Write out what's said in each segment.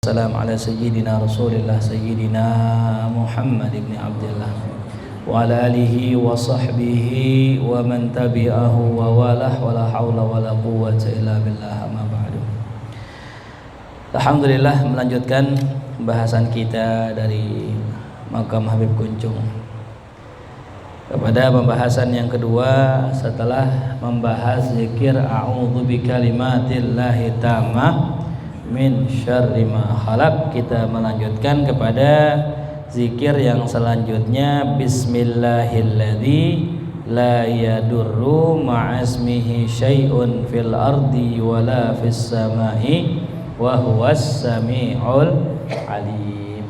Salam ala sayyidina Rasulillah sayyidina Muhammad ibn Abdullah wa ala alihi wa sahbihi wa man tabi'ahu wa walah wa la hawla wa la quwwata illa billah amma ba'du. Alhamdulillah, melanjutkan pembahasan kita dari Makam Habib Kuncung kepada pembahasan yang kedua setelah membahas zikir a'udzu bikalimatillahi tammah min syarri ma khalaq. Kita melanjutkan kepada zikir yang selanjutnya, bismillahilladzi la yadurru ma'asmihi syai'un fil ardi wala fis samai wa huwas samiul alim,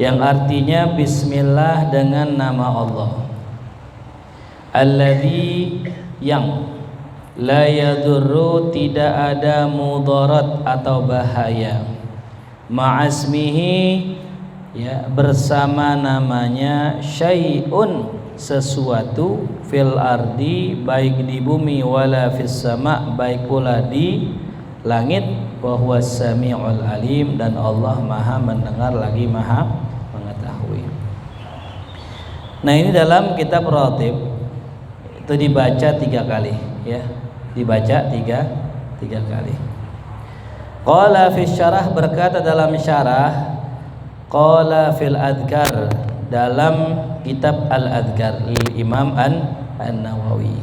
yang artinya bismillah dengan nama Allah, alladzi yang la yadurru tidak ada mudarat atau bahaya, ma'asmihi ya bersama namanya, syai'un sesuatu, fil ardi baik di bumi, wala fis sama baik pula di langit, wa huwas samiul alim dan Allah maha mendengar lagi maha mengetahui. Nah, ini dalam kitab Ratib itu dibaca 3 kali ya, dibaca tiga kali. Qala fi syarah, berkata dalam syarah, qala fil adhkar, dalam kitab al-adhkar Imam An-Nawawi,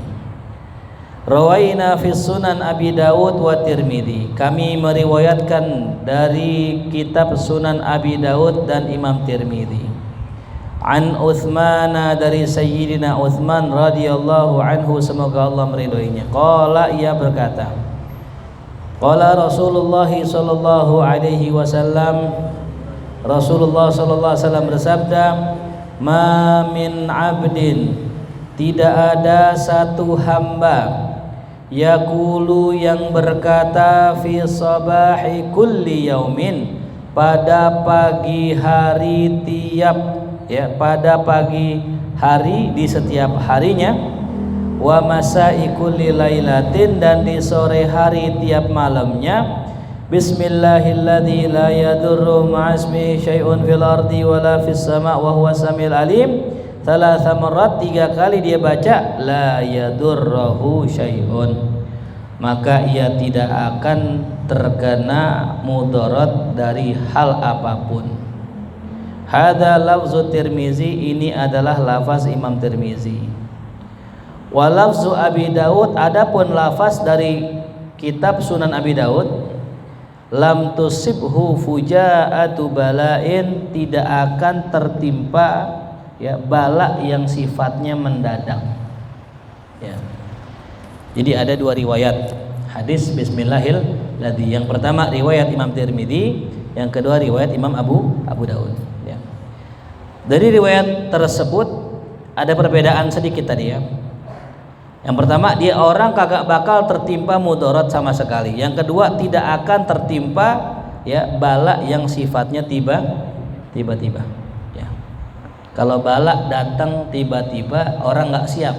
rawaina fi sunan Abi Dawud wa Tirmidzi, kami meriwayatkan dari kitab Sunan Abi Dawud dan Imam Tirmidzi, an Utsman, dari Sayyidina Utsman radhiyallahu anhu, semoga Allah meridhoinya. Qala, ia berkata, qala Rasulullah sallallahu alaihi wasallam, Rasulullah sallallahu alaihi wasallam bersabda, ma min abdin, tidak ada satu hamba, yaqulu yang berkata, fi sabahi kulli yaumin, pada pagi hari pada pagi hari di setiap harinya, wa masai kulli lailatin, dan di sore hari tiap malamnya, bismillahilladzi la yadurru ma'asmihi syai'un fil ardi wala fis sama' wa huwas samiul alim, thalatha marrat, 3 kali dia baca la yadurruhu syai'un, maka ia tidak akan terkena mudarat dari hal apapun. Hadza lafzu Tirmizi, ini adalah lafaz Imam Tirmizi. Wa lafzu Abi Daud, adapun lafaz dari kitab Sunan Abi Daud, lam tusibhu fujaa'atu bala'in, tidak akan tertimpa ya bala yang sifatnya mendadak ya. Jadi ada 2 riwayat hadis bismillahilladzi, yang pertama riwayat Imam Tirmizi, yang kedua riwayat Imam Abu Daud. Dari riwayat tersebut ada perbedaan sedikit tadi ya. Yang pertama, dia orang kagak bakal tertimpa mudarat sama sekali. Yang kedua, tidak akan tertimpa ya bala yang sifatnya tiba-tiba ya. Kalau bala datang tiba-tiba, orang nggak siap.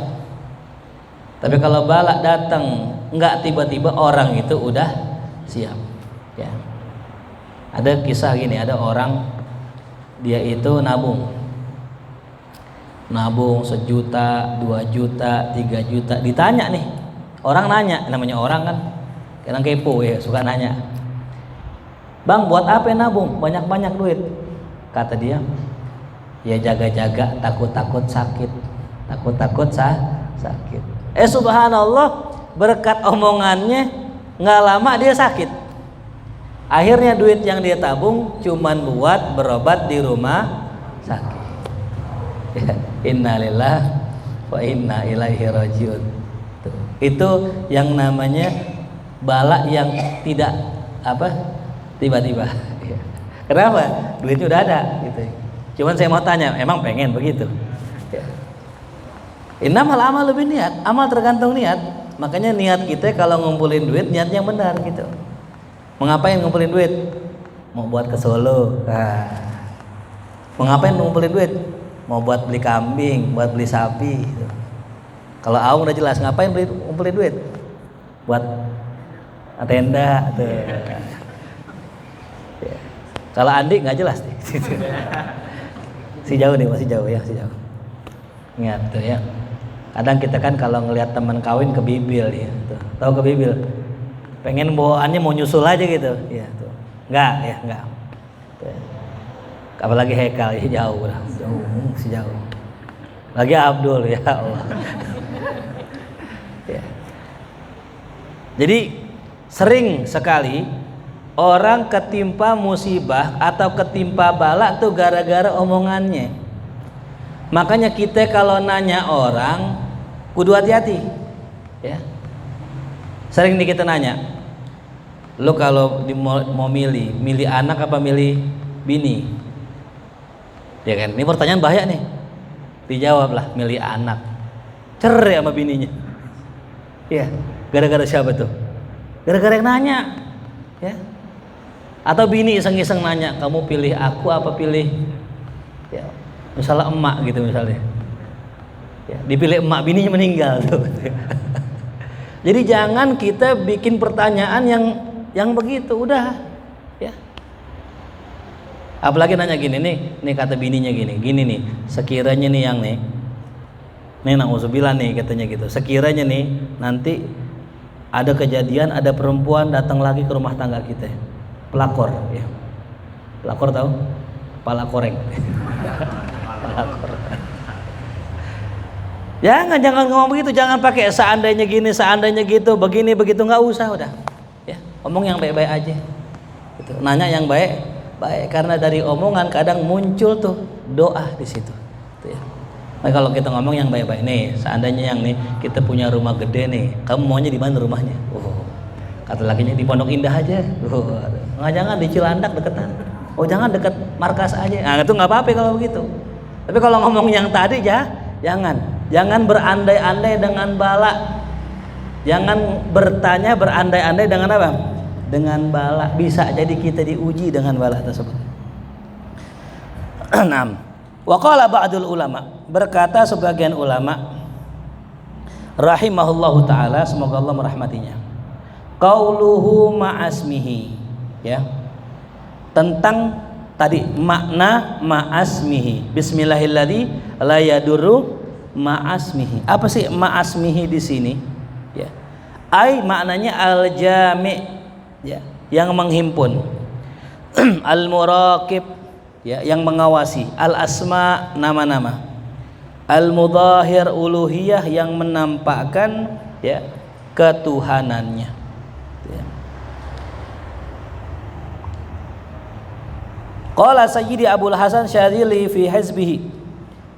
Tapi kalau bala datang nggak tiba-tiba, orang itu udah siap ya. Ada kisah gini, ada orang dia itu nabung 1 juta, 2 juta, 3 juta. Ditanya nih, orang nanya, namanya orang kan kadang kepo ya, suka nanya, bang buat apa nabung banyak-banyak duit? Kata dia, ya jaga-jaga, takut-takut sakit, sakit. Subhanallah, berkat omongannya nggak lama dia sakit. Akhirnya duit yang dia tabung cuman buat berobat di rumah sakit. Innalillahi wa inna ilaihi rajiun. Itu yang namanya bala yang tidak tiba-tiba. Kenapa? Duitnya udah ada gitu. Cuman saya mau tanya, emang pengen begitu? Innamal amalu binniyat, amal tergantung niat. Makanya niat kita kalau ngumpulin duit, niatnya yang benar gitu. Mau ngapain ngumpulin duit? Mau buat ke Solo. Mau ngapain ngumpulin duit? Mau buat beli kambing, buat beli sapi gitu. Kalau Aung udah jelas, ngapain ngumpulin duit? Buat tenda tuh. Kalau Andi nggak jelas nih. Si jauh nih, masih jauh ya, masih jauh. Ingat tuh ya. Kadang kita kan kalau ngelihat teman kawin ke bibil ya, tuh. Tahu ke bibil? Pengen bawaannya mau nyusul aja gitu, ya tuh. Enggak ya, enggak. Tuh. Apalagi Hekal ya jauh lah, jauh, masih jauh. Lagi Abdul ya Allah. Ya. Jadi sering sekali orang ketimpa musibah atau ketimpa bala tuh gara-gara omongannya. Makanya kita kalau nanya orang kudu hati-hati. Ya. Sering nih kita nanya, lu kalau mau milih anak apa milih bini? Ya kan? Ini pertanyaan bahaya nih. Dijawablah milih anak. Cerai sama bininya. Ya, gara-gara siapa tuh? Gara-gara yang nanya. Ya. Atau bini iseng-iseng nanya, kamu pilih aku apa pilih ya, misalnya emak gitu misalnya ya, dipilih emak, bininya meninggal tuh. Jadi jangan kita bikin pertanyaan yang begitu, udah ya. Apalagi nanya gini nih kata bininya gini nih, sekiranya nih yang nih na'udzubillah nih katanya gitu, sekiranya nih nanti ada kejadian, ada perempuan datang lagi ke rumah tangga kita, pelakor ya. Pelakor tahu? Kepala koreng. Pelakor. Jangan ngomong begitu, jangan pakai seandainya gini, seandainya gitu, begini begitu, nggak usah, udah. Ya, omong yang baik-baik aja. Gitu. Nanya yang baik, karena dari omongan kadang muncul tuh doa di situ. Gitu ya. Nah, kalau kita ngomong yang baik-baik nih, seandainya yang nih kita punya rumah gede nih, kamu maunya di mana rumahnya? Kata lakinya di Pondok Indah aja. Nggak, jangan di Cilandak deketan. Oh jangan dekat markas aja. Nah itu nggak apa-apa kalau begitu. Tapi kalau ngomong yang tadi jangan berandai-andai dengan bala. Jangan bertanya berandai-andai dengan apa? Dengan bala. Bisa jadi kita diuji dengan bala tersebut. 6. Wa qala ba'dul ulama, berkata sebagian ulama rahimahullahu taala, semoga Allah merahmatinya. Qauluhu ma'asmihi, ya. Tentang tadi makna ma'asmihi. Bismillahilladzi la yadurru ma'asmihi. Apa sih ma'asmihi di sini? Ya. Ai maknanya al-jami', ya, yang menghimpun. Al-muraqib, ya, yang mengawasi. Al-asma, nama-nama. Al-mudhahir, uluhiyah, yang menampakkan ya ketuhanannya. Ya. Qala Sayyidi Abul Hasan Syadzili fi hizbihi,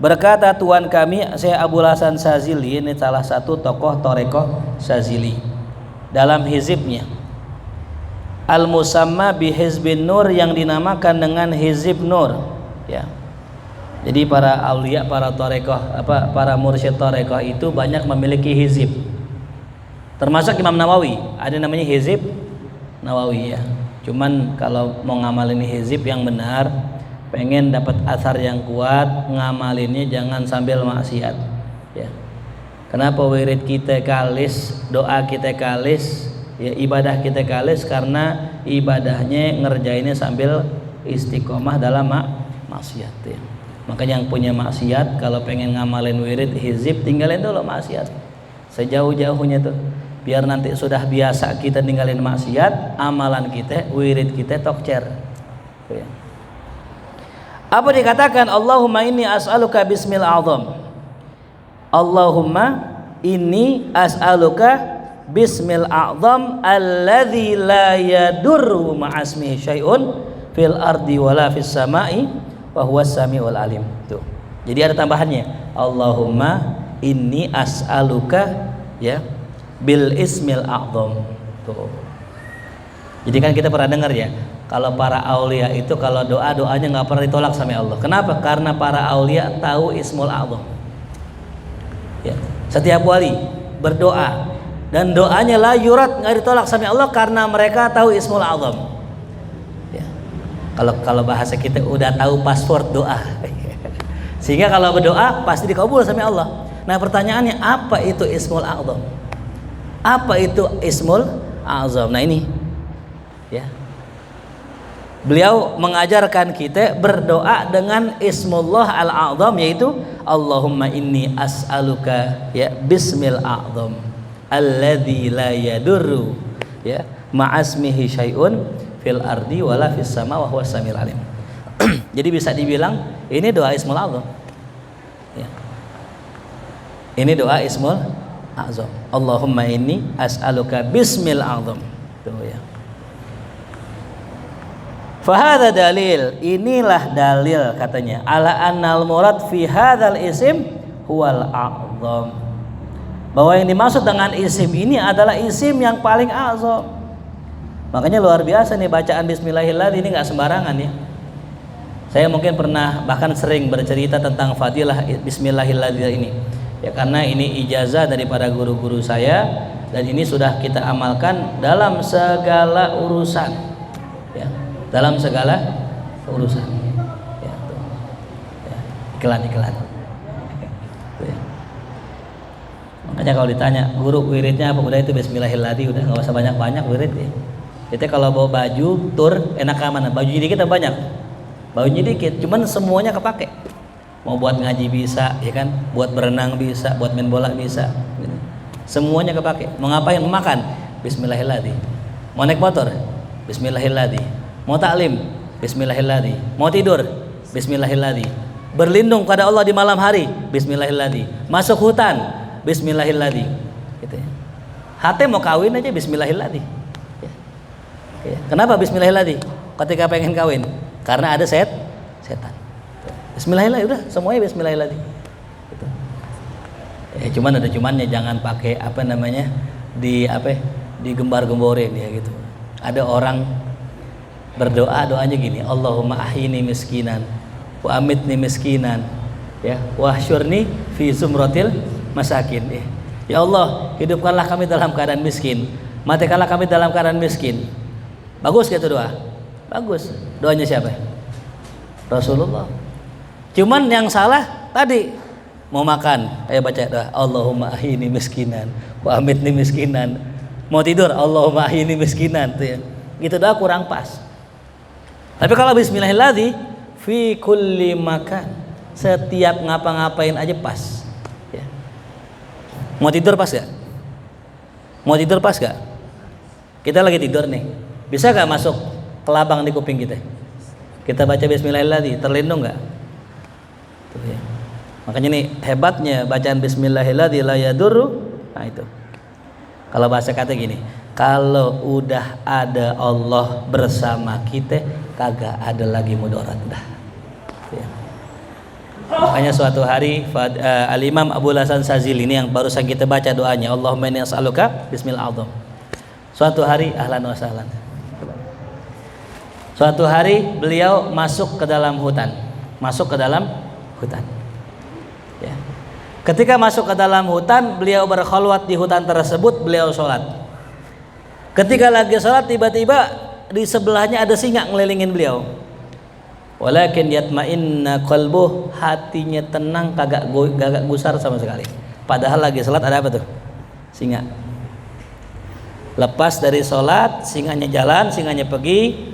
berkata tuan kami Syekh Abul Hasan Syadzili, ini salah satu tokoh Thariqah Syadzili, dalam hizibnya Al-Musamma bi Hizbin Nur, yang dinamakan dengan Hizib Nur, ya. Jadi para aulia, para thariqah, para mursyid thariqah itu banyak memiliki hizib. Termasuk Imam Nawawi, ada namanya Hizib Nawawi ya. Cuman kalau mau ngamalin hizib yang benar, pengen dapat asar yang kuat, ngamalinnya jangan sambil maksiat ya. Kenapa wirid kita kalis, doa kita kalis, ya ibadah kita kalis? Karena ibadahnya ngerjainnya sambil istiqomah dalam maksiat ya. Makanya yang punya maksiat kalau pengen ngamalin wirid hizib, tinggalin dulu maksiat sejauh-jauhnya tuh, biar nanti sudah biasa kita tinggalin maksiat, amalan kita, wirid kita tokcer ya. Apa dikatakan? Allahumma inni as'aluka bismil azam, Allahumma inni as'aluka bismil azam alladzi la yadurru ma'asmihi syai'un fil ardi wala fis sama'i wa huwas samiul alim. Tuh. Jadi ada tambahannya, Allahumma inni as'aluka ya bil ismil a'zam. Tuh. Jadi kan kita pernah dengar ya, kalau para aulia itu kalau doanya nggak pernah ditolak sama Allah. Kenapa? Karena para aulia tahu ismul a'zam. Ya. Setiap wali berdoa dan doanya la yurat, nggak ditolak sama Allah karena mereka tahu ismul a'zam. Ya. Kalau bahasa kita udah tahu password doa. Sehingga kalau berdoa pasti dikabul sama Allah. Nah pertanyaannya, apa itu ismul a'zam? Apa itu ismul a'zam? Nah ini ya. Beliau mengajarkan kita berdoa dengan Ismullah al-A'zam, yaitu Allahumma inni as'aluka ya bismil a'zam alladzi la yadurru ya ma'asmihi syai'un fil ardi wala fis sama wa huwas samiul alim. Jadi bisa dibilang ini doa Ismul A'zam. Ya. Ini doa Ismul A'zam. Allahumma inni as'aluka bismil a'zam. Tuh ya. Fahadha dalil, inilah dalil katanya ala annal murad fi hadzal isim huwal a'zam, bahwa yang dimaksud dengan isim ini adalah isim yang paling azam. Makanya luar biasa nih bacaan bismillahirrahmanirrahim ini nggak sembarangan ya. Saya mungkin pernah bahkan sering bercerita tentang fadilah bismillahirrahmanirrahim ini ya, karena ini ijazah daripada guru-guru saya dan ini sudah kita amalkan dalam segala urusan ya. Dalam segala urusan ya, tuh. Ya, iklan ya. Makanya kalau ditanya guru wiridnya apa, udah itu bismillahirrahmanirrahim, udah nggak usah banyak-banyak wirid ya. Kita kalau bawa baju tur enak mana, baju dikit atau banyak, bajunya dikit cuman semuanya kepake, mau buat ngaji bisa ya kan, buat berenang bisa, buat main bola bisa gitu. Semuanya kepake. Mau ngapain, mau makan bismillahirrahmanirrahim, mau naik motor bismillahirrahmanirrahim, mau taklim bismillahirrahmanirrahim, mau tidur bismillahirrahmanirrahim, berlindung pada Allah di malam hari bismillahirrahmanirrahim, masuk hutan bismillahirrahmanirrahim gitu ya. Hati mau kawin aja bismillahirrahmanirrahim ya. Ya. Kenapa bismillahirrahmanirrahim ketika pengen kawin? Karena ada setan. Bismillahirrahmanirrahim, udah semuanya bismillahirrahmanirrahim gitu. Ya, cuman ada cumannya, jangan pakai apa namanya digembar-gemborin ya gitu. Ada orang berdoa, doanya gini, Allahumma ahyini miskinan wa amitni miskinan ya wahsyurni fi zumratil masakin ya Allah, hidupkanlah kami dalam keadaan miskin, matikanlah kami dalam keadaan miskin. Bagus gitu doa, bagus. Doanya siapa? Rasulullah. Cuman yang salah tadi mau makan ayo baca doa Allahumma ahyini miskinan wa amitni miskinan, mau tidur Allahumma ahyini miskinan tuh ya. Gitu doa kurang pas. Tapi kalau bismillahirrahmanirrahim fi kulli makan, setiap ngapa-ngapain aja pas ya. Mau tidur pas gak? Mau tidur pas gak? Kita lagi tidur nih, bisa gak masuk kelabang di kuping kita? Kita baca bismillahirrahmanirrahim, terlindung gak? Tuh ya. Makanya nih hebatnya bacaan bismillahirrahmanirrahim la yadurru. Nah itu kalau bahasa kata gini, kalau udah ada Allah bersama kita, kagak ada lagi mudarat dah. Ya. Makanya suatu hari Al-Imam Abu Hasan Sazili ini yang barusan kita baca doanya, Allahumma inni as'aluka bismillahirrahmanirrahim. Suatu hari ahlan wa sahlan. Suatu hari beliau masuk ke dalam hutan. Ya. Ketika masuk ke dalam hutan, beliau berkhalwat di hutan tersebut, beliau sholat. Ketika lagi sholat, tiba-tiba di sebelahnya ada singa ngelilingin beliau. Walakin yatma'inna qalbuh, hatinya tenang, kagak gusar sama sekali. Padahal lagi sholat ada apa tuh? Singa. Lepas dari sholat, singanya jalan, singanya pergi.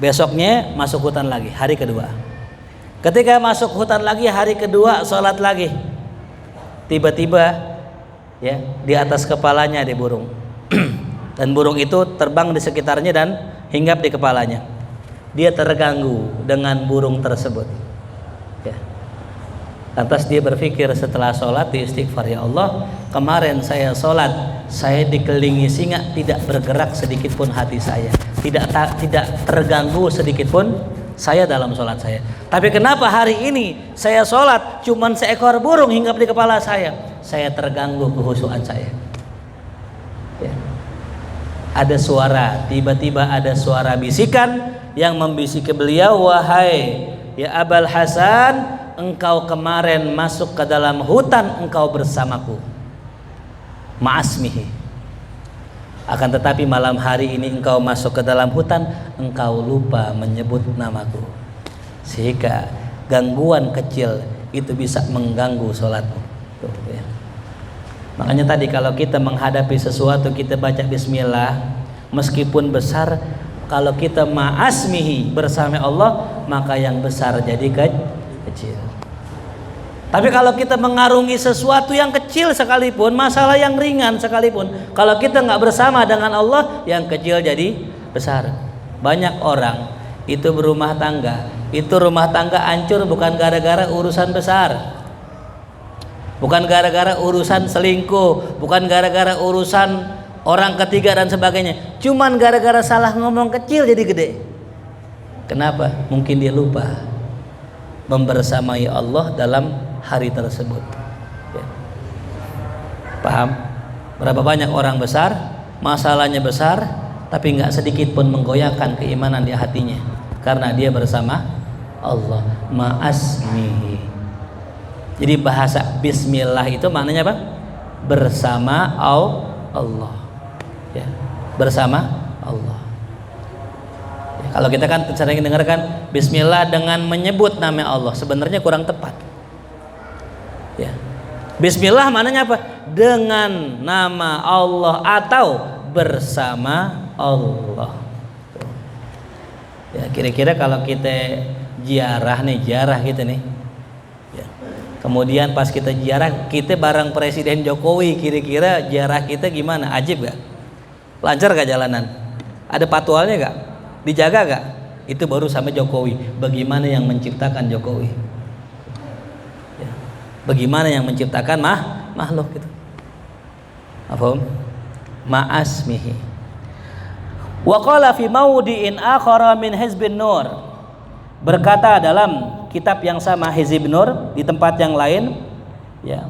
Besoknya masuk hutan lagi, hari kedua. Ketika masuk hutan lagi, hari kedua sholat lagi. Tiba-tiba ya di atas kepalanya ada burung. Dan burung itu terbang di sekitarnya dan hinggap di kepalanya. Dia terganggu dengan burung tersebut ya. Lantas dia berpikir setelah sholat di istighfar, ya Allah, kemarin saya sholat, saya dikelilingi singa, tidak bergerak sedikit pun hati saya, tidak terganggu sedikit pun saya dalam sholat saya. Tapi kenapa hari ini saya sholat cuman seekor burung hinggap di kepala saya terganggu kehusuan saya ya. Ada suara, tiba-tiba ada suara bisikan yang membisiki beliau, wahai ya Abul Hasan, engkau kemarin masuk ke dalam hutan, engkau bersamaku ma'asmihi, akan tetapi malam hari ini engkau masuk ke dalam hutan, engkau lupa menyebut namaku, sehingga gangguan kecil itu bisa mengganggu sholatmu. Tuh, ya. Makanya tadi kalau kita menghadapi sesuatu, kita baca bismillah, meskipun besar, kalau kita ma'asmihi bersama Allah, maka yang besar jadi kecil. Tapi kalau kita mengarungi sesuatu yang kecil sekalipun, masalah yang ringan sekalipun, kalau kita nggak bersama dengan Allah, yang kecil jadi besar. Banyak orang itu berumah tangga, itu rumah tangga hancur bukan gara-gara urusan besar, bukan gara-gara urusan selingkuh, bukan gara-gara urusan orang ketiga dan sebagainya, cuman gara-gara salah ngomong kecil jadi gede. Kenapa? Mungkin dia lupa membersamai Allah dalam hari tersebut, ya. Paham? Berapa banyak orang besar, masalahnya besar, tapi nggak sedikit pun menggoyahkan keimanan di hatinya, karena dia bersama Allah, ma'asmihi. Jadi bahasa Bismillah itu maknanya apa? Bersama Allah, ya, bersama Allah. Ya, kalau kita kan sering dengarkan Bismillah dengan menyebut nama Allah, sebenarnya kurang tepat. Ya. Bismillah maknanya apa? Dengan nama Allah atau bersama Allah. Ya, kira-kira kalau kita ziarah gitu nih. Ya. Kemudian pas kita ziarah, kita bareng Presiden Jokowi, kira-kira ziarah kita gimana? Ajib gak? Lancar gak jalanan? Ada patwalnya gak? Dijaga gak? Itu baru sama Jokowi. Bagaimana yang menciptakan Jokowi? Bagaimana yang menciptakan makhluk itu? Apa? Ma'asmihi. Wa qala fi maudi'in akhara min Hizbin Nur. Berkata dalam kitab yang sama Hizbin Nur di tempat yang lain, ya.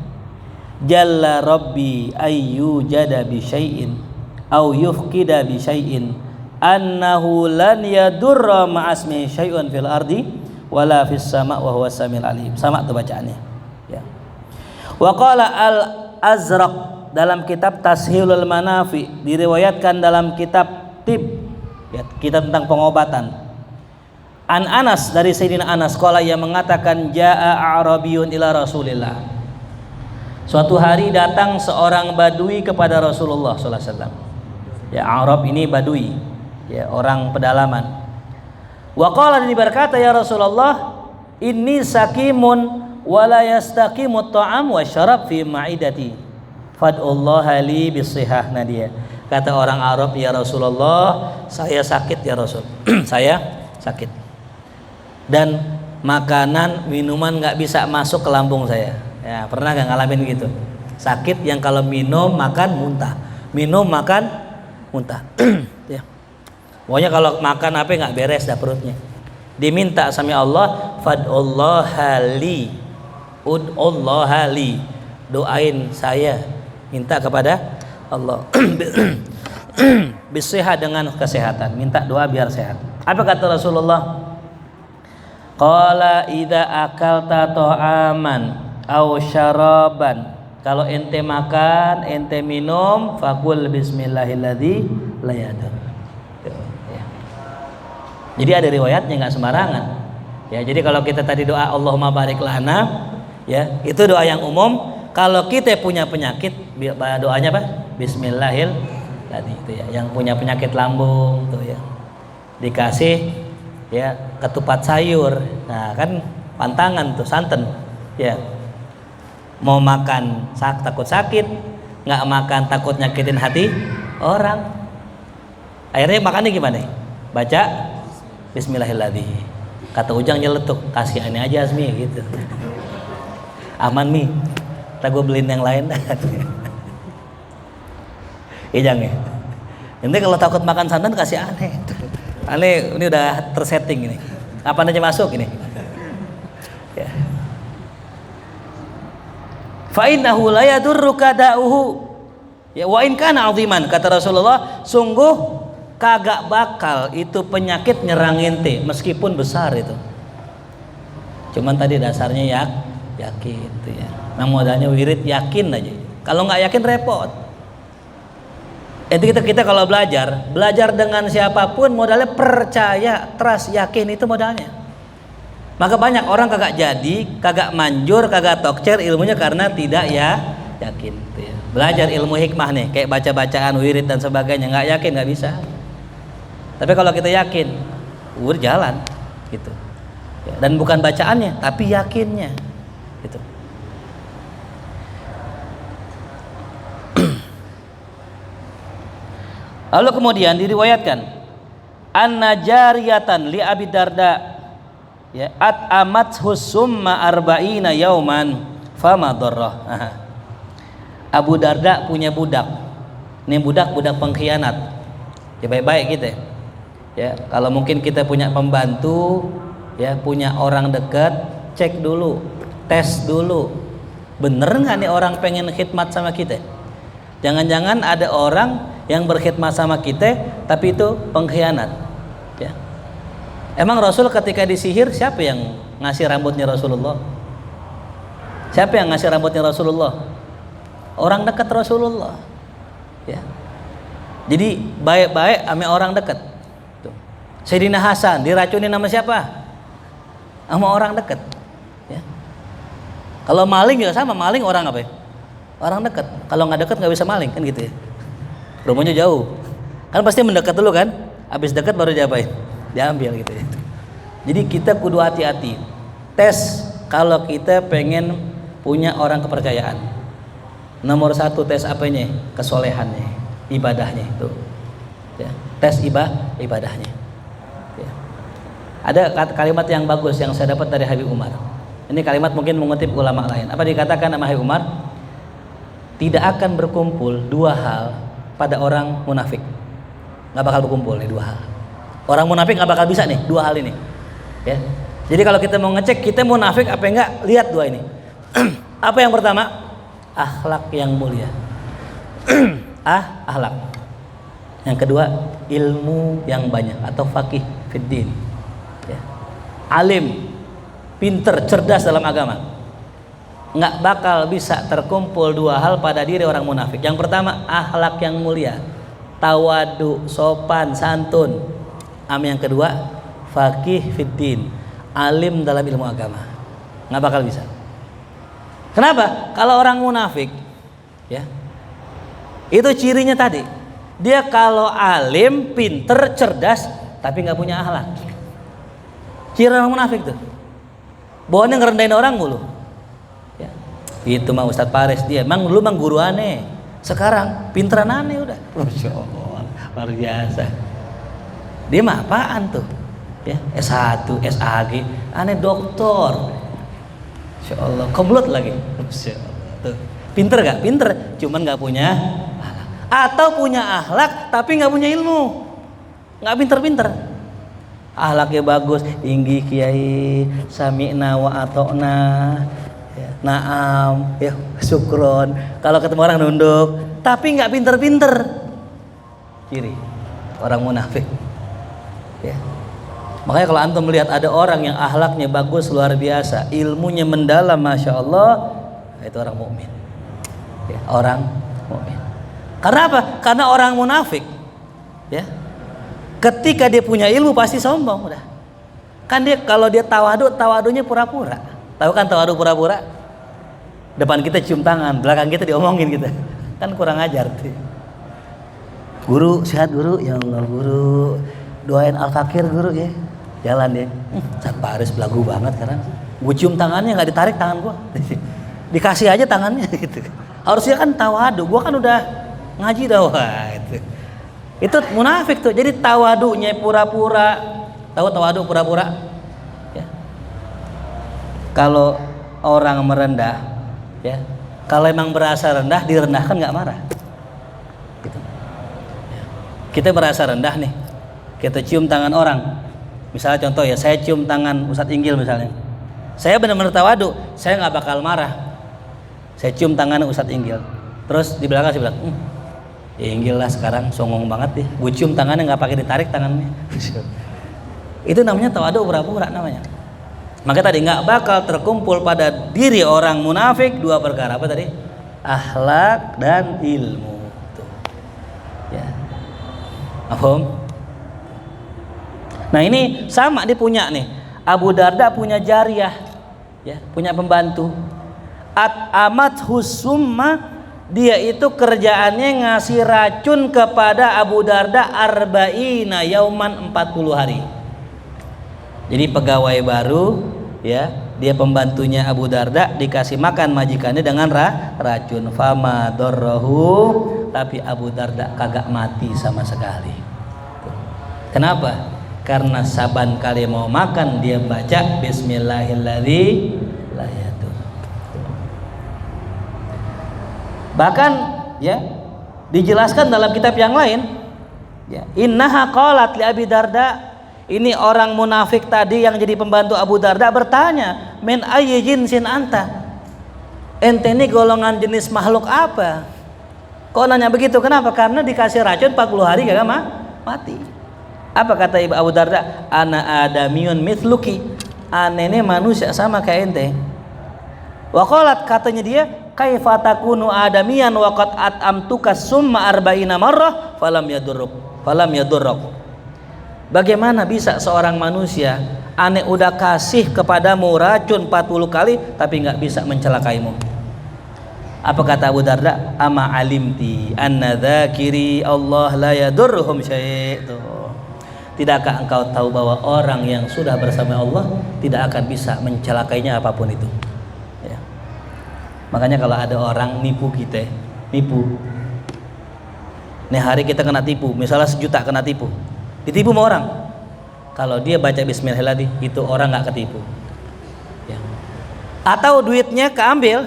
Jalla Rabbi ayyujada bi syai'in aw yufqida bi syai'in annahu lan yadurra ma'asmihi syai'un fil ardi wala fis sama' wa huwa samil alim. Sama tuh bacaannya. Wa qala al-Azraq dalam kitab Tashilul Manafi, diriwayatkan dalam kitab Tib, ya, kitab tentang pengobatan. An Anas, dari Sayyidina Anas, qala, yang mengatakan jaa a'rabiyun ila Rasulillah. Suatu hari datang seorang badui kepada Rasulullah sallallahu alaihi wasallam. Ya, Arab ini badui, ya, orang pedalaman. Wa qala, dan berkata, ya Rasulullah, inni sakimun wala yastaqimu at-ta'am wa syarab fi ma'idati fad'ullaha li bisihah. Nah, dia kata orang Arab, ya Rasulullah, saya sakit ya Rasul. Saya sakit dan makanan minuman nggak bisa masuk ke lambung saya. Ya, pernah nggak ngalamin gitu? Sakit yang kalau minum makan muntah, minum makan muntah. Ya. Pokoknya kalau makan apa nggak beres dah perutnya. Diminta sama Allah, fad'ullaha li, ud'ullaha li, doain saya, minta kepada Allah bisihah, dengan kesehatan, minta doa biar sehat. Apa kata Rasulullah? Qala idza akalta ta'aman aw syaraban, kalau ente makan, ente minum, faqul bismillahilladzi la yadur. Ya. Jadi ada riwayatnya, nggak sembarangan. Ya, jadi kalau kita tadi doa Allahumma barik lana, ya, itu doa yang umum. Kalau kita punya penyakit, doanya apa? Bismillahirrahmanirrahim, itu ya. Yang punya penyakit lambung tuh ya, dikasih ya ketupat sayur. Nah, kan pantangan tuh, santan. Ya. Mau makan takut sakit, nggak makan takut nyakitin hati orang. Akhirnya makannya gimana? Baca Bismillahirrahmanirrahim. Kata Ujang nyeletuk, kasih aneh aja Asmi gitu. Aman Mi, kita gue beliin yang lain. Ijang ya. Nanti kalau takut makan santan kasih aneh. Aneh ini udah tersetting ini. Apa aja masuk ini? Ya. Fa innahu la yadurruka da'uhu. Ya, wa in kana 'aziman, kata Rasulullah, sungguh kagak bakal itu penyakit nyerang ente meskipun besar itu. Cuman tadi dasarnya yakin itu ya. Nah, modalnya wirid, yakin aja. Kalau nggak yakin repot. Itu kita kalau belajar dengan siapapun modalnya percaya, trust, yakin, itu modalnya. Maka banyak orang kagak jadi, kagak manjur, kagak tokcer ilmunya karena tidak yakin. Gitu ya. Belajar ilmu hikmah nih, kayak baca-bacaan wirid dan sebagainya, nggak yakin nggak bisa. Tapi kalau kita yakin, udah jalan gitu. Ya, dan bukan bacaannya, tapi yakinnya gitu. Lalu kemudian diriwayatkan anna jariyatan li Abi Darda ya amat husumma arba'ina yauman fama darrah. Abu Darda punya budak. Ini budak pengkhianat. Ya baik-baik gitu ya. Ya, kalau mungkin kita punya pembantu, ya punya orang dekat, cek dulu, tes dulu. Bener nggak nih orang pengen khidmat sama kita? Jangan-jangan ada orang yang berkhidmat sama kita tapi itu pengkhianat. Ya. Emang Rasul ketika disihir siapa yang ngasih rambutnya Rasulullah? Siapa yang ngasih rambutnya Rasulullah? Orang dekat Rasulullah. Ya. Jadi baik-baik sama orang dekat. Tuh. Sayyidina Hasan diracunin sama siapa? Sama orang dekat. Ya. Kalau maling juga sama, maling orang apa ya? Orang dekat. Kalau nggak dekat nggak bisa maling kan gitu ya. Rumahnya jauh, kan pasti mendekat dulu kan, habis dekat baru diapain? Diambil gitu ya. Jadi kita kudu hati-hati. Tes kalau kita pengen punya orang kepercayaan. Nomor 1 tes apanya? Kesolehannya, ibadahnya itu. Ya. Tes ibadahnya. Ya. Ada kalimat yang bagus yang saya dapat dari Habib Umar. Ini kalimat mungkin mengutip ulama lain. Apa dikatakan sama Habib Umar? Tidak akan berkumpul 2 hal pada orang munafik, nggak bakal berkumpul nih 2 hal. Orang munafik nggak bakal bisa nih 2 hal ini. Ya. Jadi kalau kita mau ngecek kita munafik apa enggak, lihat 2 ini. Apa yang pertama? Akhlak yang mulia. Akhlak. Yang kedua ilmu yang banyak atau faqih fiddin. Ya. Alim, pinter, cerdas dalam agama. Nggak bakal bisa terkumpul 2 hal pada diri orang munafik. Yang pertama akhlak yang mulia, tawadu, sopan, santun. Yang kedua faqih fiddin, alim dalam ilmu agama. Nggak bakal bisa. Kenapa? Kalau orang munafik, ya, itu cirinya tadi. Dia kalau alim, pinter, cerdas, tapi nggak punya akhlak. Ciri orang munafik tuh. Bawaannya ngerendahin orang mulu. Itu mah Ustadz Paris dia, emang dulu mang guru aneh, sekarang pinteran aneh udah. Masya Allah, luar biasa. Dia mah apaan tuh? Ya, S1, SAG, aneh doktor. Masya Allah, komplot lagi. Masya Allah, tuh. Pinter gak? Pinter, cuman gak punya akhlak. Atau punya akhlak tapi gak punya ilmu, gak pinter-pinter. Akhlaknya bagus, tinggi kiai, sami'na wa atokna. Ya, naam, ya syukron. Kalau ketemu orang nunduk, tapi nggak pinter-pinter. Ciri orang munafik. Ya. Makanya kalau antum melihat ada orang yang akhlaknya bagus luar biasa, ilmunya mendalam, masya Allah, itu orang mukmin. Ya, orang mukmin. Karena apa? Karena orang munafik, ya, ketika dia punya ilmu pasti sombong, udah. Kan dia kalau dia tawadunya pura-pura. Tahu kan tawadu pura-pura? Depan kita cium tangan, belakang kita diomongin gitu. Kan kurang ajar tuh. Guru, sehat guru, ya Allah guru. Doain Al-Fakir guru ya. Jalan ya. Ustadz Paris belagu banget sekarang. Gue cium tangannya nggak ditarik tangan gue. Dikasih aja tangannya gitu. Harusnya kan tawadu. Gue kan udah ngaji dah gitu. Itu munafik tuh. Jadi tawadunya pura-pura. Tahu tawadu pura-pura? Kalau orang merendah, ya, kalau emang berasa rendah, direndahkan nggak marah. Gitu. Kita berasa rendah nih, kita cium tangan orang. Misalnya contoh ya, saya cium tangan Ustadz Inggil misalnya. Saya benar-benar tawadu, saya nggak bakal marah. Saya cium tangan Ustadz Inggil, terus di belakang saya bilang, ya Inggil lah sekarang songong banget deh. Gue cium tangannya nggak pakai ditarik tangannya. Itu namanya tawadu pura-pura namanya. Maka tadi nggak bakal terkumpul pada diri orang munafik 2 perkara. Apa tadi? Akhlak dan ilmu. Tuh. Ya. Paham? Nah ini sama dia punya nih. Abu Darda punya jariyah, ya, punya pembantu. Amat husumma Dia itu kerjaannya ngasih racun kepada Abu Darda arba'ina yauman 40 hari. Jadi pegawai baru ya, dia pembantunya Abu Darda dikasih makan majikannya dengan racun. Fama dorrohu, tapi Abu Darda kagak mati sama sekali. Kenapa? Karena saban kali mau makan dia baca Bismillahirrahmanirrahim. Bahkan ya dijelaskan dalam kitab yang lain ya, innaha qalat li Abi Darda, ini orang munafik tadi yang jadi pembantu Abu Darda bertanya, min ayyi jinsin anta, ente ini golongan jenis makhluk apa? Kok nanya begitu? Kenapa? Karena dikasih racun 40 hari gak mati. Apa kata Ibu Abu Darda? Ana adamiyun mithluki, ane ini manusia sama kayak ente. Wa qalat, katanya dia, kaifa takunu adamiyan wa qad at'amtuka summa arba'ina marrah falam yadurruk. Bagaimana bisa seorang manusia aneh udah kasih kepadamu racun 40 kali tapi nggak bisa mencelakaimu? Apa kata Abu Darda? Ama alimti anna dzakiri Allah la yadurruhum syai'. Tidakkah engkau tahu bahwa orang yang sudah bersama Allah tidak akan bisa mencelakainya apapun itu? Ya. Makanya kalau ada orang nipu kita, nih hari kita kena tipu, misalnya 1 juta kena tipu, ditipu sama orang. Kalau dia baca Bismillahirrahmanirrahim, itu orang nggak ketipu. Ya. Atau duitnya keambil,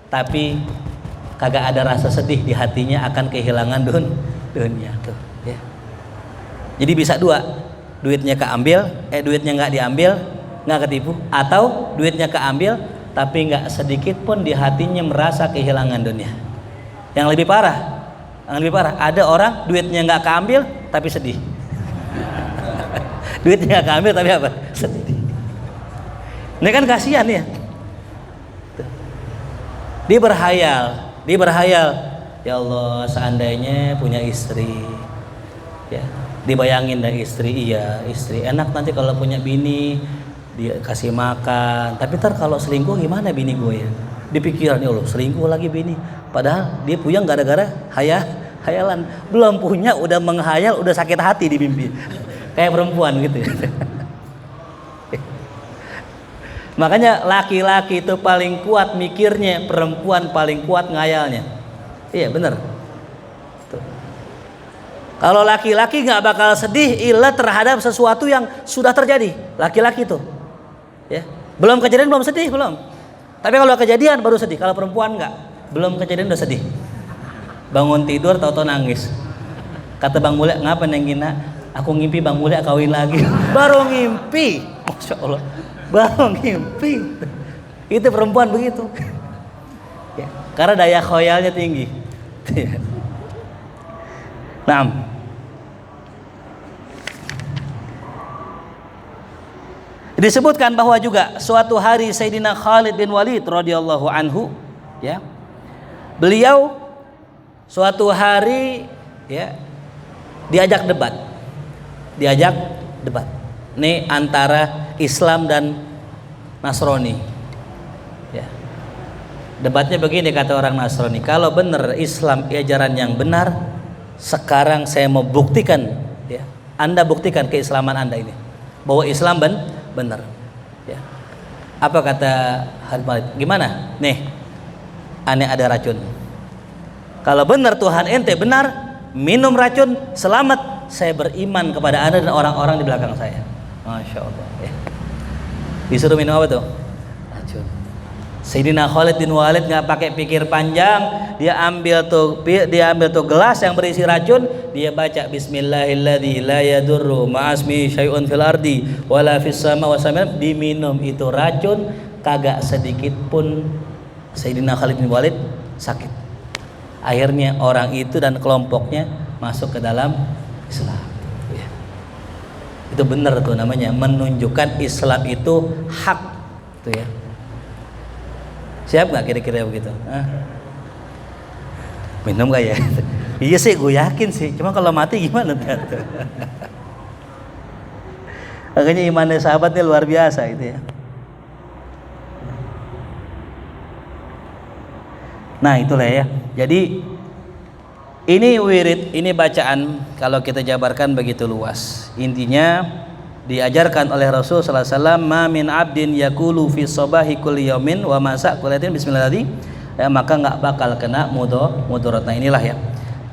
tapi kagak ada rasa sedih di hatinya akan kehilangan dunia tuh. Ya. Jadi bisa dua, duitnya keambil, duitnya nggak diambil, nggak ketipu, atau duitnya keambil, tapi nggak sedikit pun di hatinya merasa kehilangan dunia. Yang lebih parah, ada orang duitnya nggak keambil tapi sedih. Duitnya nggak keambil tapi apa? Sedih. Ini kan kasihan ya. Dia berhayal, ya Allah seandainya punya istri, ya dibayangin dari istri, iya istri enak nanti kalau punya bini dia kasih makan, tapi ntar kalau selingkuh gimana bini gue ya? Dipikiran ya Allah selingkuh lagi bini, padahal dia puyeng gara-gara hayalan, belum punya udah menghayal, udah sakit hati di mimpi kayak perempuan gitu ya. Makanya laki-laki itu paling kuat mikirnya, perempuan paling kuat ngayalnya. Iya bener. Kalau laki-laki nggak bakal sedih ilah terhadap sesuatu yang sudah terjadi. Laki-laki itu, ya belum kejadian belum sedih belum. Tapi kalau kejadian baru sedih. Kalau perempuan nggak, belum kejadian udah sedih. Bangun tidur tahu-tahu nangis. Kata Bang Mulya, ngapa Neng Gina? Aku ngimpi Bang Mulya kawin lagi. Baru ngimpi, masya Allah. Baru ngimpi. Itu perempuan begitu. Ya, karena daya khoyalnya tinggi. Nah. Disebutkan bahwa juga suatu hari Sayyidina Khalid bin Walid radhiyallahu anhu, ya, beliau suatu hari ya diajak debat. Nih antara Islam dan Nasrani. Ya. Debatnya begini kata orang Nasrani, kalau benar Islam ajaran yang benar, sekarang saya mau buktikan, ya, Anda buktikan keislaman Anda ini bahwa Islam benar. Ya. Apa kata Khalid? Gimana? Nih, aneh ada racun. Kalau benar Tuhan ente benar, minum racun, selamat. Saya beriman kepada Anda dan orang-orang di belakang saya. Masya Allah. Ya. Disuruh minum apa tuh? Racun. Sayyidina Khalid bin Walid nggak pakai pikir panjang, dia ambil tuh gelas yang berisi racun, dia baca Bismillahirrahmanirrahim, la yadurru ma'asmi syai'un fil ardi wala fis sama wa samam, diminum itu racun, kagak sedikit pun Sayyidina Khalid bin Walid sakit. Akhirnya orang itu dan kelompoknya masuk ke dalam Islam. Ya. Itu benar tuh namanya menunjukkan Islam itu hak tuh ya. Siap nggak kira-kira begitu? Minum gak ya? Iya sih, gue yakin sih. Cuma kalau mati gimana? Makanya imannya sahabatnya luar biasa itu ya. Nah itulah ya. Jadi ini wirid, ini bacaan kalau kita jabarkan begitu luas. Intinya diajarkan oleh Rasul sallallahu alaihi wasallam, "Ma min 'abdin yaqulu fi shabahi kulli yaumin wa masa kullatin bismillahirrahmanirrahim." Ya, maka nggak bakal kena mudarat. Nah inilah ya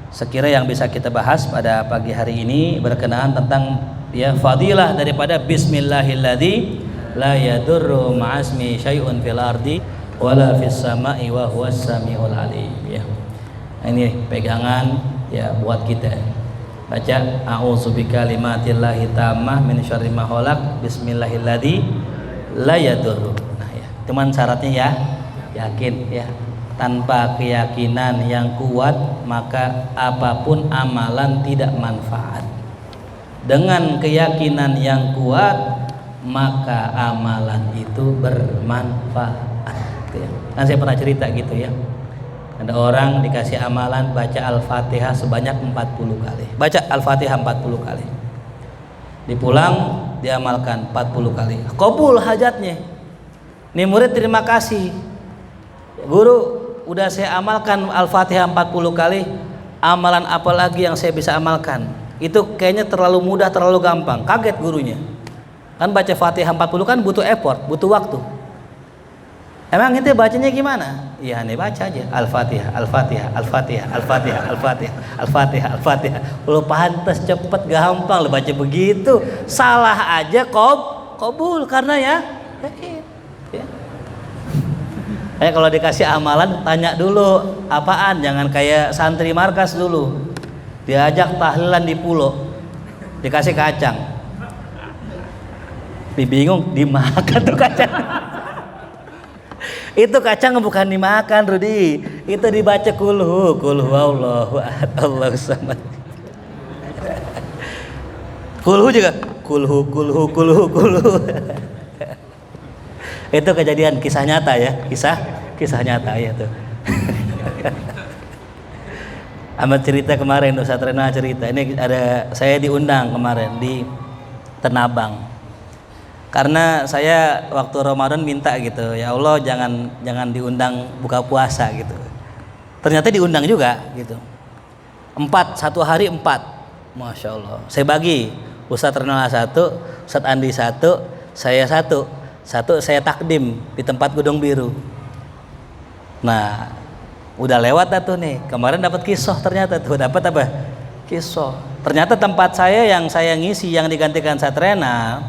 sekira yang bisa kita bahas pada pagi hari ini berkenaan tentang ya fadilah daripada bismillahilladzi la yadurru ma'asmi syai'un fil ardi wala fis sama'i wa huwas samiul alim ya. Ini pegangan ya buat kita. Baca a'udzu bikalimatillahi tammah min syarri ma khalaq bismillahilladzi la yadurru. Nah ya, cuman syaratnya ya yakin ya. Tanpa keyakinan yang kuat maka apapun amalan tidak manfaat. Dengan keyakinan yang kuat maka amalan itu bermanfaat. Kan saya pernah cerita gitu ya. Ada orang dikasih amalan baca Al-Fatihah sebanyak 40 kali. Baca Al-Fatihah 40 kali. Dipulang diamalkan 40 kali. Qabul hajatnya. Nih murid terima kasih. Guru udah saya amalkan Al-Fatihah 40 kali, amalan apa lagi yang saya bisa amalkan? Itu kayaknya terlalu mudah, terlalu gampang. Kaget gurunya. Kan baca Fatihah 40 kan butuh effort, butuh waktu. Emang ente bacanya gimana? Iya, nih baca aja Al-Fatihah, Al-Fatihah, Al-Fatihah, Al-Fatihah, Al-Fatihah, Al-Fatihah, Al-Fatihah. Lo pantas cepet gampang lo baca begitu. Salah aja qabul karena ya yakin. Ya. Kalau dikasih amalan tanya dulu apaan, jangan kayak santri markas dulu diajak tahlilan di pulau dikasih kacang bingung dimakan tuh kacang. Itu kacang bukan dimakan Rudi, itu dibaca kulhu Allahu ahad Allahus samad. Kulhu juga kulhu itu kejadian kisah nyata ya, kisah nyata ya tuh. Amat cerita kemarin Ustaz Rena cerita, ini ada saya diundang kemarin di Tenabang. Karena saya waktu Ramadan minta gitu, ya Allah jangan diundang buka puasa gitu. Ternyata diundang juga gitu. 1 hari 4. Masya Allah. Saya bagi, Ustaz Rena 1, Ustaz Andi 1, saya 1 saya takdim di tempat Gedung Biru. Nah udah lewat dah tuh nih, kemarin dapat kisah ternyata tuh, dapat apa kisah, ternyata tempat saya yang saya ngisi yang digantikan Satrena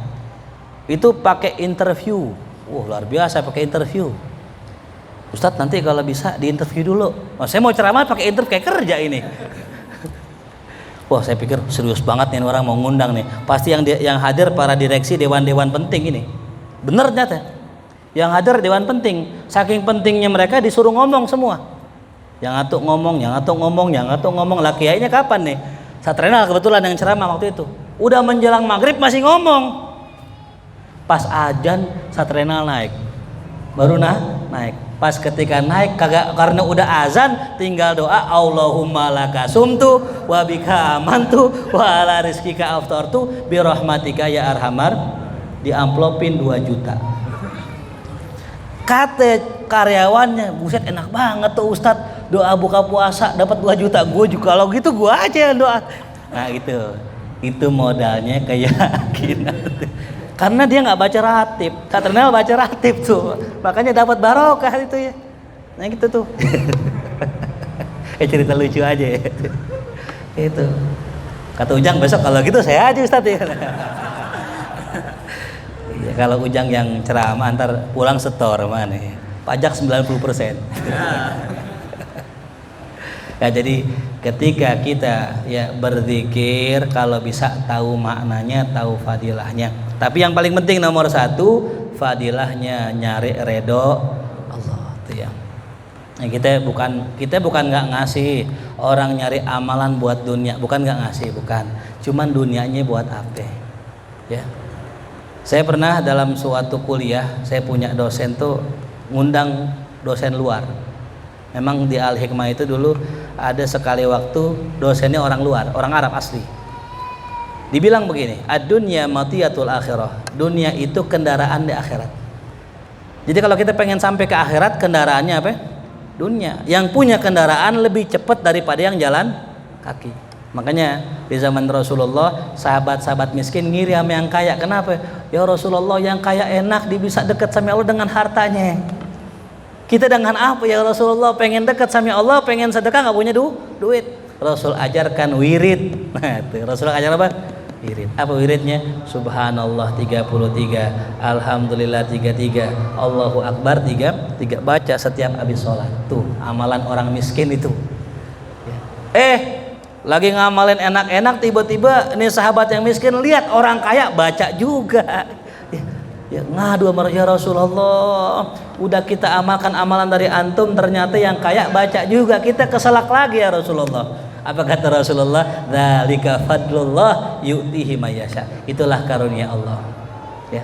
itu pakai interview. Luar biasa pakai interview. Ustadz nanti kalau bisa di interview dulu. Saya mau ceramah pakai interview kayak kerja ini. Wah saya pikir serius banget nih orang mau ngundang nih, pasti yang hadir para direksi dewan-dewan penting ini. Bener ternyata yang hadir dewan penting, saking pentingnya mereka disuruh ngomong semua. Yang atuk ngomong lah kiainya kapan nih? Satrena kebetulan yang ceramah waktu itu udah menjelang maghrib masih ngomong. Pas azan Satrena naik, baru naik. Pas ketika naik kagak, karena udah azan tinggal doa Allahumma laka sumtu wa bika amantu wa ala rizkika aftartu bi rahmatika ya arhamar. Diamplopin 2 juta. Kata karyawannya, buset enak banget tuh Ustadz, doa buka puasa dapat 2 juta. Gue juga kalau gitu gue aja yang doa. Nah itu modalnya keyakinan. Karena dia nggak baca ratib, Satrenal baca ratib tuh, makanya dapat barokah itu ya. Nah gitu tuh. Cerita lucu aja ya. Itu. Kata Ujang besok kalau gitu saya aja Ustadz ya. Ya, kalau Ujang yang ceramah antar pulang setor mana ya. Pajak 90%. Ya jadi ketika kita ya berzikir kalau bisa tahu maknanya, tahu fadilahnya. Tapi yang paling penting nomor 1 fadilahnya nyari redho Allah tuh ya. Nah, kita bukan nggak ngasih orang nyari amalan buat dunia, bukan nggak ngasih, bukan. Cuman dunianya buat apa? Ya. Saya pernah dalam suatu kuliah, saya punya dosen tuh ngundang dosen luar. Memang di Al-Hikmah itu dulu ada sekali waktu dosennya orang luar, orang Arab asli. Dibilang begini, ad-dunya matiyatul akhirah. Dunia itu kendaraan di akhirat. Jadi kalau kita pengen sampai ke akhirat, kendaraannya apa? dunia. Yang punya kendaraan lebih cepat daripada yang jalan kaki. Makanya di zaman Rasulullah sahabat-sahabat miskin ngiri sama yang kaya. Kenapa? Ya Rasulullah, yang kaya enak bisa dekat sama Allah dengan hartanya. Kita dengan apa ya Rasulullah? Pengen dekat sama Allah, pengen sedekah nggak punya duit. Rasul ajarkan wirid. Nah, itu Rasul ajar apa? Wirid. Apa wiridnya? Subhanallah 33, Alhamdulillah 33, Allahu Akbar 33. Baca setiap habis sholat. Tuh amalan orang miskin itu. Lagi ngamalin enak-enak, tiba-tiba ini sahabat yang miskin lihat orang kaya baca juga. Ya, ngadu sama ya Rasulullah, udah kita amalkan amalan dari antum, ternyata yang kaya baca juga, kita keselak lagi ya Rasulullah. Apa kata Rasulullah? Dzalika fadlullah yu'tihi mayyasha. Itulah karunia Allah. Ya.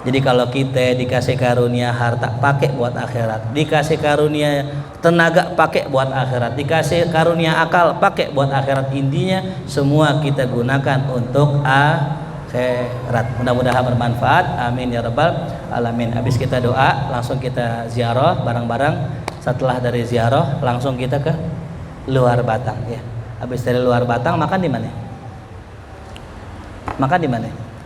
Jadi kalau kita dikasih karunia harta, pakai buat akhirat. Dikasih karunia tenaga, pakai buat akhirat. Dikasih karunia akal, pakai buat akhirat. Intinya semua kita gunakan untuk akhirat. Mudah-mudahan bermanfaat. Amin ya rabbal alamin. Habis kita doa, langsung kita ziarah bareng-bareng. Setelah dari ziarah, langsung kita ke luar Batang ya. Habis dari luar Batang makan di mana? Makan di mana?